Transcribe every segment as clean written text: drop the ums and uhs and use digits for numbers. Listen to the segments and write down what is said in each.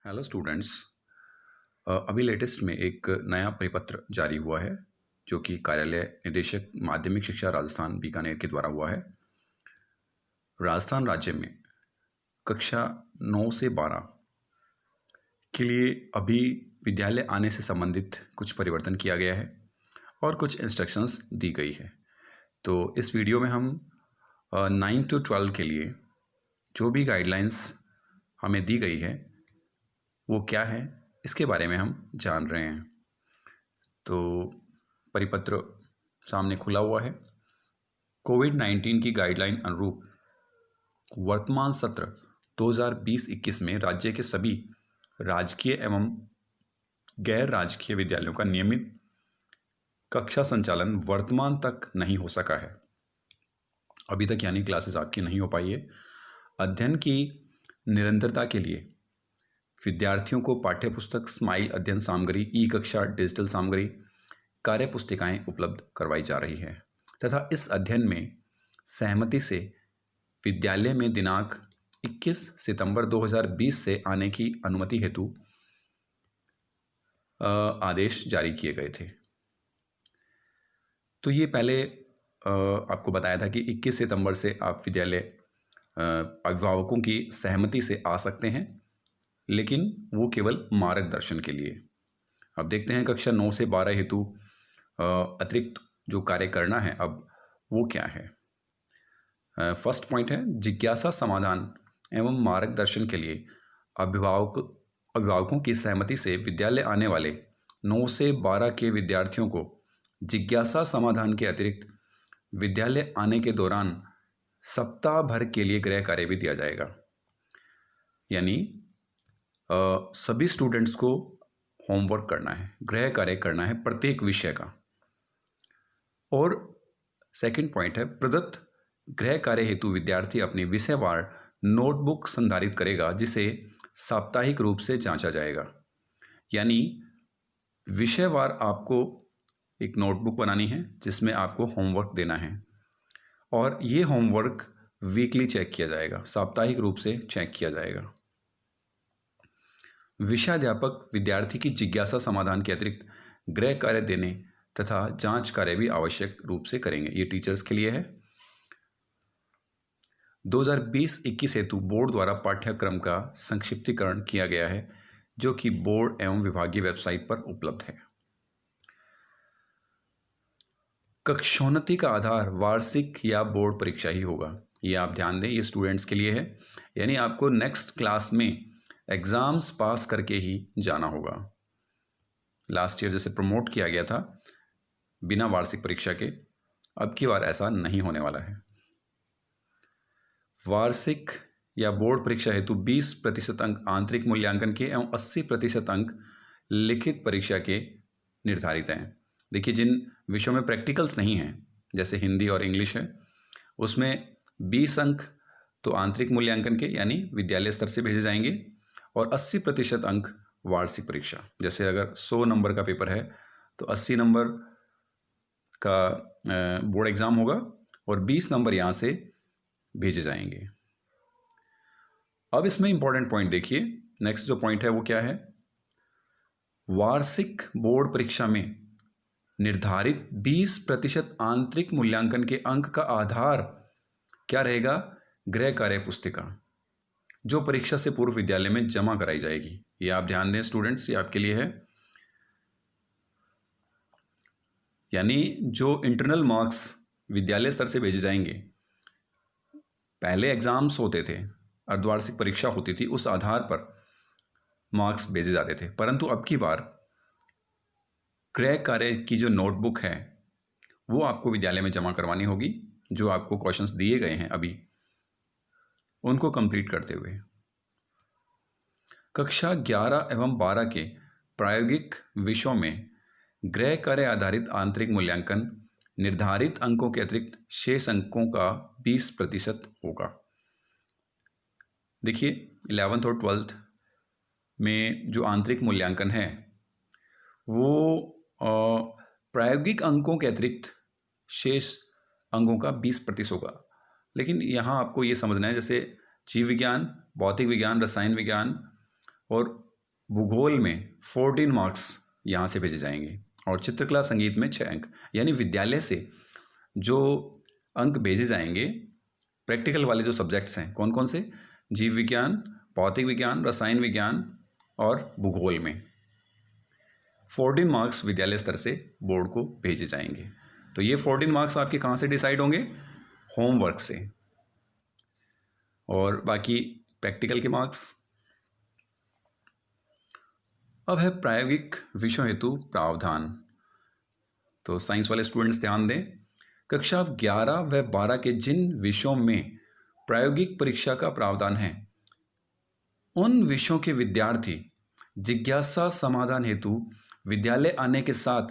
Hello students. अभी latest में एक नया परिपत्र जारी हुआ है जो कि कार्यालय निदेशक माध्यमिक शिक्षा राजस्थान बीकानेर के द्वारा हुआ है। राजस्थान राज्य में कक्षा 9 से 12 के लिए अभी विद्यालय आने से संबंधित कुछ परिवर्तन किया गया है और कुछ इंस्ट्रक्शंस दी गई है। तो इस वीडियो में हम 9 to 12 के लिए जो भी गाइडलाइंस हमें दी गई है वो क्या है इसके बारे में हम जान रहे हैं। तो परिपत्र सामने खुला हुआ है। कोविड-19 की गाइडलाइन अनुरूप वर्तमान सत्र 2020-21 में राज्य के सभी राजकीय एवं गैर राजकीय विद्यालयों का नियमित कक्षा संचालन वर्तमान तक नहीं हो सका है। अभी तक यानी क्लासेस आपकी नहीं हो पाई है। अध्ययन की निरंतरता के लिए विद्यार्थियों को पाठ्यपुस्तक, स्माइल अध्ययन सामग्री, ई कक्षा, डिजिटल सामग्री, कार्य पुस्तिकाएँ उपलब्ध करवाई जा रही है तथा इस अध्ययन में सहमति से विद्यालय में दिनांक 21 सितंबर 2020 से आने की अनुमति हेतु आदेश जारी किए गए थे। तो ये पहले आपको बताया था कि 21 सितंबर से आप विद्यालय अभिभावकों की सहमति से आ सकते हैं, लेकिन वो केवल मार्गदर्शन के लिए। अब देखते हैं कक्षा 9 से 12 हेतु अतिरिक्त जो कार्य करना है अब वो क्या है। फर्स्ट पॉइंट है जिज्ञासा समाधान एवं मार्गदर्शन के लिए अभिभावकों की सहमति से विद्यालय आने वाले 9 से 12 के विद्यार्थियों को जिज्ञासा समाधान के अतिरिक्त विद्यालय आने के दौरान सप्ताह भर के लिए गृह कार्य भी दिया जाएगा। यानी सभी स्टूडेंट्स को होमवर्क करना है, गृह कार्य करना है प्रत्येक विषय का। और सेकंड पॉइंट है प्रदत्त गृह कार्य हेतु विद्यार्थी अपनी विषयवार नोटबुक संधारित करेगा जिसे साप्ताहिक रूप से जांचा जाएगा। यानी विषयवार आपको एक नोटबुक बनानी है जिसमें आपको होमवर्क देना है और ये होमवर्क वीकली चेक किया जाएगा, साप्ताहिक रूप से चेक किया जाएगा। विषयाध्यापक विद्यार्थी की जिज्ञासा समाधान के अतिरिक्त गृह कार्य देने तथा जांच कार्य भी आवश्यक रूप से करेंगे। ये टीचर्स के लिए है। 2020-21 हेतु बोर्ड द्वारा पाठ्यक्रम का संक्षिप्तीकरण किया गया है जो कि बोर्ड एवं विभागीय वेबसाइट पर उपलब्ध है। कक्षोन्नति का आधार वार्षिक या बोर्ड परीक्षा ही होगा, ये आप ध्यान दें। ये स्टूडेंट्स के लिए है, यानी आपको नेक्स्ट क्लास में एग्ज़ाम्स पास करके ही जाना होगा। लास्ट ईयर जैसे प्रमोट किया गया था बिना वार्षिक परीक्षा के, अब की बार ऐसा नहीं होने वाला है। वार्षिक या बोर्ड परीक्षा हेतु 20% अंक आंतरिक मूल्यांकन के एवं 80% अंक लिखित परीक्षा के निर्धारित हैं। देखिए, जिन विषयों में प्रैक्टिकल्स नहीं हैं जैसे हिंदी और इंग्लिश है, उसमें 20 अंक तो आंतरिक मूल्यांकन के यानी विद्यालय स्तर से भेजे जाएंगे और 80% अंक वार्षिक परीक्षा। जैसे अगर 100 नंबर का पेपर है तो 80 नंबर का बोर्ड एग्ज़ाम होगा और 20 नंबर यहाँ से भेजे जाएंगे। अब इसमें इंपॉर्टेंट पॉइंट देखिए, नेक्स्ट जो पॉइंट है वो क्या है। वार्षिक बोर्ड परीक्षा में निर्धारित 20% आंतरिक मूल्यांकन के अंक का आधार क्या रहेगा? गृह कार्य पुस्तिका जो परीक्षा से पूर्व विद्यालय में जमा कराई जाएगी। ये आप ध्यान दें स्टूडेंट्स, ये आपके लिए है। यानी जो इंटरनल मार्क्स विद्यालय स्तर से भेजे जाएंगे, पहले एग्ज़ाम्स होते थे, अर्धवार्षिक परीक्षा होती थी, उस आधार पर मार्क्स भेजे जाते थे। परंतु अब की बार गृह कार्य की जो नोटबुक है वो आपको विद्यालय में जमा करवानी होगी। जो आपको क्वेश्चंस दिए गए हैं अभी उनको कंप्लीट करते हुए कक्षा 11 एवं 12 के प्रायोगिक विषयों में गृह कार्य आधारित आंतरिक मूल्यांकन निर्धारित अंकों के अतिरिक्त शेष अंकों का 20% होगा। देखिए, 11th और 12th में जो आंतरिक मूल्यांकन है वो प्रायोगिक अंकों के अतिरिक्त शेष अंकों का 20% होगा। लेकिन यहाँ आपको ये समझना है, जैसे जीव विज्ञान, भौतिक विज्ञान, रसायन विज्ञान और भूगोल में 14 मार्क्स यहाँ से भेजे जाएंगे और चित्रकला संगीत में 6 अंक। यानी विद्यालय से जो अंक भेजे जाएंगे प्रैक्टिकल वाले जो सब्जेक्ट्स हैं, कौन कौन से, जीव विज्ञान, भौतिक विज्ञान, रसायन विज्ञान और भूगोल में 14 मार्क्स विद्यालय स्तर से बोर्ड को भेजे जाएंगे। तो ये 14 मार्क्स आपके कहाँ से डिसाइड होंगे, होमवर्क से, और बाकी प्रैक्टिकल के मार्क्स। अब है प्रायोगिक विषयों हेतु प्रावधान। तो साइंस वाले स्टूडेंट्स ध्यान दें, कक्षा 11 व 12 के जिन विषयों में प्रायोगिक परीक्षा का प्रावधान है उन विषयों के विद्यार्थी जिज्ञासा समाधान हेतु विद्यालय आने के साथ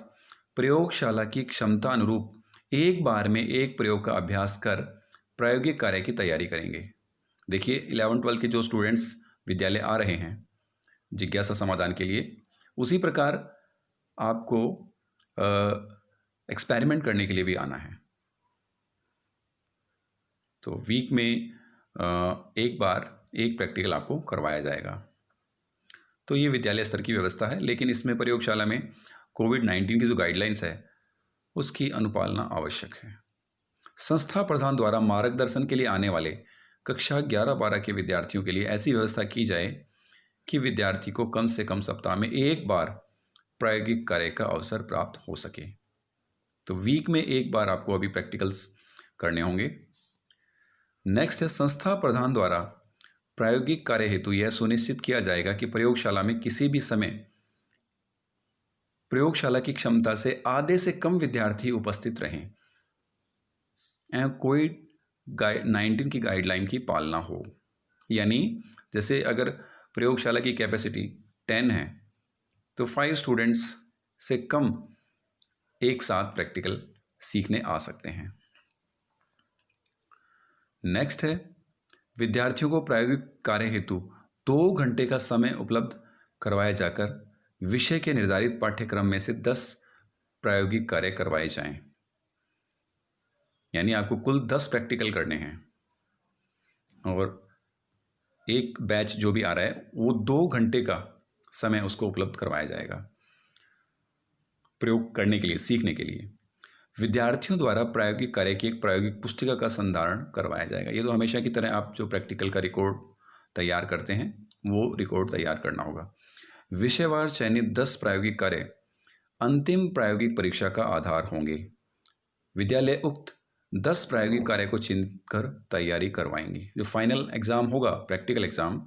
प्रयोगशाला की क्षमता अनुरूप एक बार में एक प्रयोग का अभ्यास कर प्रायोगिक कार्य की तैयारी करेंगे। देखिए 11-12 के जो स्टूडेंट्स विद्यालय आ रहे हैं जिज्ञासा समाधान के लिए, उसी प्रकार आपको एक्सपेरिमेंट करने के लिए भी आना है। तो वीक में एक बार एक प्रैक्टिकल आपको करवाया जाएगा। तो ये विद्यालय स्तर की व्यवस्था है, लेकिन इसमें प्रयोगशाला में कोविड-19 की जो गाइडलाइंस है उसकी अनुपालना आवश्यक है। संस्था प्रधान द्वारा मार्गदर्शन के लिए आने वाले कक्षा 11-12 के विद्यार्थियों के लिए ऐसी व्यवस्था की जाए कि विद्यार्थी को कम से कम सप्ताह में एक बार प्रायोगिक कार्य का अवसर प्राप्त हो सके। तो वीक में एक बार आपको अभी प्रैक्टिकल्स करने होंगे। नेक्स्ट है, संस्था प्रधान द्वारा प्रायोगिक कार्य हेतु यह सुनिश्चित किया जाएगा कि प्रयोगशाला में किसी भी समय प्रयोगशाला की क्षमता से आधे से कम विद्यार्थी उपस्थित रहें। कोविड-19 की गाइडलाइन की पालना हो। यानी जैसे अगर प्रयोगशाला की कैपेसिटी 10 है तो 5 स्टूडेंट्स से कम एक साथ प्रैक्टिकल सीखने आ सकते हैं। नेक्स्ट है, विद्यार्थियों को प्रायोगिक कार्य हेतु 2 घंटे का समय उपलब्ध करवाया जाकर विषय के निर्धारित पाठ्यक्रम में से 10 प्रायोगिक कार्य करवाए जाएं। यानी आपको कुल 10 प्रैक्टिकल करने हैं और एक बैच जो भी आ रहा है वो 2 घंटे का समय उसको उपलब्ध करवाया जाएगा प्रयोग करने के लिए, सीखने के लिए। विद्यार्थियों द्वारा प्रायोगिक कार्य की एक प्रायोगिक पुस्तिका का संधारण करवाया जाएगा। ये तो हमेशा की तरह आप जो प्रैक्टिकल का रिकॉर्ड तैयार करते हैं वो रिकॉर्ड तैयार करना होगा। विषयवार चयनित 10 प्रायोगिक कार्य अंतिम प्रायोगिक परीक्षा का आधार होंगे। विद्यालय उक्त 10 प्रायोगिक कार्य को चिन्हित कर तैयारी करवाएंगी। जो फाइनल एग्ज़ाम होगा, प्रैक्टिकल एग्ज़ाम,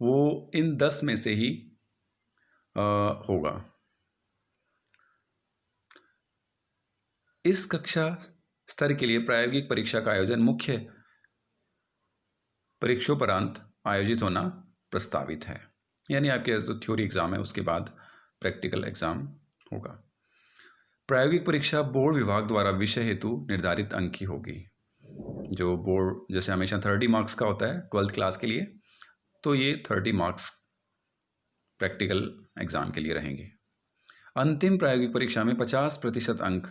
वो इन 10 में से ही होगा। इस कक्षा स्तर के लिए प्रायोगिक परीक्षा का आयोजन मुख्य परीक्षोपरांत आयोजित होना प्रस्तावित है। यानी आपके जो थ्योरी एग्ज़ाम है उसके बाद प्रैक्टिकल एग्ज़ाम होगा। प्रायोगिक परीक्षा बोर्ड विभाग द्वारा विषय हेतु निर्धारित अंक की होगी। जो बोर्ड जैसे हमेशा 30 मार्क्स का होता है 12th क्लास के लिए, तो ये 30 मार्क्स प्रैक्टिकल एग्ज़ाम के लिए रहेंगे। अंतिम प्रायोगिक परीक्षा में 50% अंक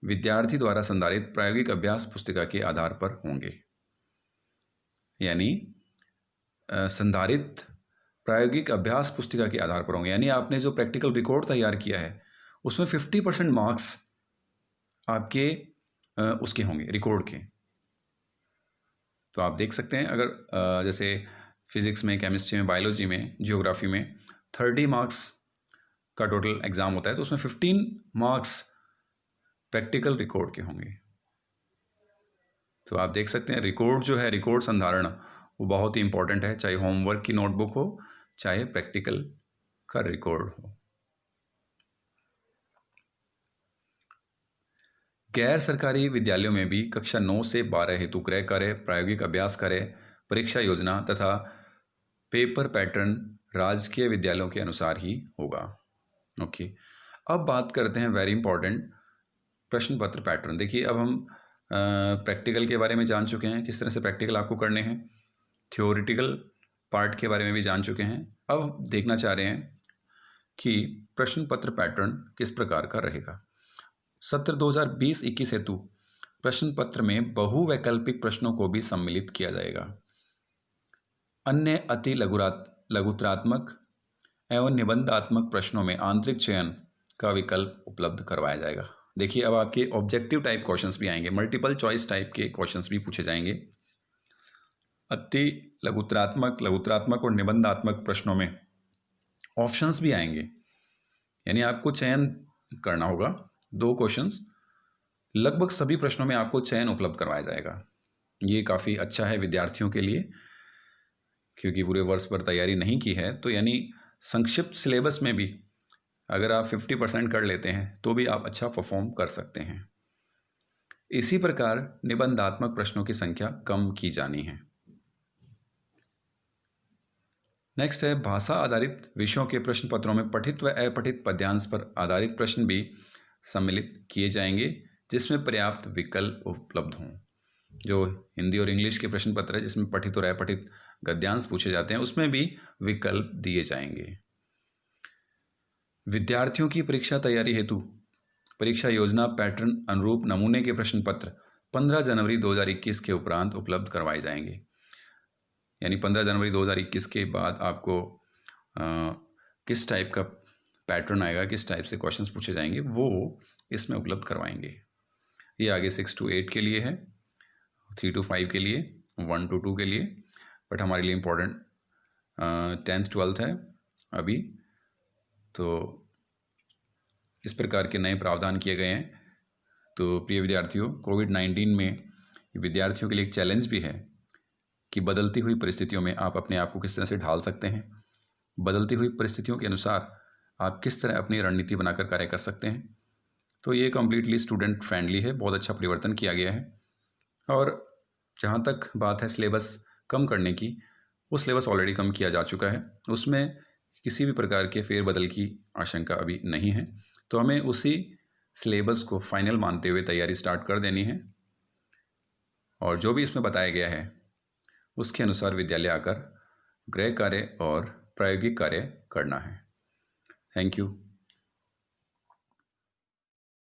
विद्यार्थी द्वारा संधारित प्रायोगिक अभ्यास पुस्तिका के आधार पर होंगे। यानी संधारित प्रायोगिक अभ्यास पुस्तिका के आधार पर होंगे। यानी आपने जो प्रैक्टिकल रिकॉर्ड तैयार किया है उसमें 50% मार्क्स आपके उसके होंगे, रिकॉर्ड के। तो आप देख सकते हैं अगर जैसे फिज़िक्स में, केमिस्ट्री में, बायोलॉजी में, जियोग्राफी में 30 मार्क्स का टोटल एग्ज़ाम होता है तो उसमें 15 मार्क्स प्रैक्टिकल रिकॉर्ड के होंगे। तो आप देख सकते हैं रिकॉर्ड जो है, रिकॉर्ड संधारण वो बहुत ही इंपॉर्टेंट है, चाहे होमवर्क की नोटबुक हो चाहे प्रैक्टिकल का रिकॉर्ड हो। गैर सरकारी विद्यालयों में भी कक्षा 9 से 12 हेतु गृह कार्य, प्रायोगिक अभ्यास कार्य, परीक्षा योजना तथा पेपर पैटर्न राजकीय विद्यालयों के अनुसार ही होगा। ओके, अब बात करते हैं वेरी इंपॉर्टेंट प्रश्न पत्र पैटर्न। देखिए अब हम प्रैक्टिकल के बारे में जान चुके हैं, किस तरह से प्रैक्टिकल आपको करने हैं, थ्योरेटिकल पार्ट के बारे में भी जान चुके हैं। अब देखना चाह रहे हैं कि प्रश्न पत्र पैटर्न किस प्रकार का रहेगा। सत्र 2020-21 हेतु प्रश्न पत्र में बहुवैकल्पिक प्रश्नों को भी सम्मिलित किया जाएगा। अन्य अति लघुत्तरात्मक एवं निबंधात्मक प्रश्नों में आंतरिक चयन का विकल्प उपलब्ध करवाया जाएगा। देखिए, अब आपके ऑब्जेक्टिव टाइप क्वेश्चंस भी आएंगे, मल्टीपल चॉइस टाइप के क्वेश्चंस भी पूछे जाएंगे। अति लघुत्तरात्मक और निबंधात्मक प्रश्नों में ऑप्शंस भी आएंगे, यानी आपको चयन करना होगा। 2 क्वेश्चंस, लगभग सभी प्रश्नों में आपको चयन उपलब्ध करवाया जाएगा। ये काफ़ी अच्छा है विद्यार्थियों के लिए, क्योंकि पूरे वर्ष पर तैयारी नहीं की है, तो यानी संक्षिप्त सिलेबस में भी अगर आप 50% कर लेते हैं तो भी आप अच्छा परफॉर्म कर सकते हैं। इसी प्रकार निबंधात्मक प्रश्नों की संख्या कम की जानी है। नेक्स्ट है, भाषा आधारित विषयों के प्रश्न पत्रों में पठित व अपठित पद्यांश पर आधारित प्रश्न भी सम्मिलित किए जाएंगे, जिसमें पर्याप्त विकल्प उपलब्ध हों। जो हिंदी और इंग्लिश के प्रश्न पत्र है जिसमें पठित और अपठित गद्यांश पूछे जाते हैं, उसमें भी विकल्प दिए जाएंगे। विद्यार्थियों की परीक्षा तैयारी हेतु परीक्षा योजना पैटर्न अनुरूप नमूने के प्रश्न पत्र 15 जनवरी 2021 के उपरांत उपलब्ध करवाए जाएंगे। यानी 15 जनवरी 2021 के बाद आपको किस टाइप का पैटर्न आएगा, किस टाइप से क्वेश्चंस पूछे जाएंगे, वो इसमें उपलब्ध करवाएंगे। ये आगे 6 to 8 के लिए है, 3 to 5 के लिए, 1 to 2 के लिए, बट हमारे लिए इम्पोर्टेंट 10th 12th है अभी। तो इस प्रकार के नए प्रावधान किए गए हैं। तो प्रिय विद्यार्थियों, कोविड-19 में विद्यार्थियों के लिए एक चैलेंज भी है कि बदलती हुई परिस्थितियों में आप अपने आप को किस तरह से ढाल सकते हैं। बदलती हुई परिस्थितियों के अनुसार आप किस तरह अपनी रणनीति बनाकर कार्य कर सकते हैं। तो ये कम्प्लीटली स्टूडेंट फ्रेंडली है, बहुत अच्छा परिवर्तन किया गया है। और जहाँ तक बात है सिलेबस कम करने की, वो सिलेबस ऑलरेडी कम किया जा चुका है, उसमें किसी भी प्रकार के फेरबदल की आशंका अभी नहीं है। तो हमें उसी सिलेबस को फाइनल मानते हुए तैयारी स्टार्ट कर देनी है, और जो भी इसमें बताया गया है उसके अनुसार विद्यालय आकर गृह कार्य और प्रायोगिक कार्य करना है। Thank you.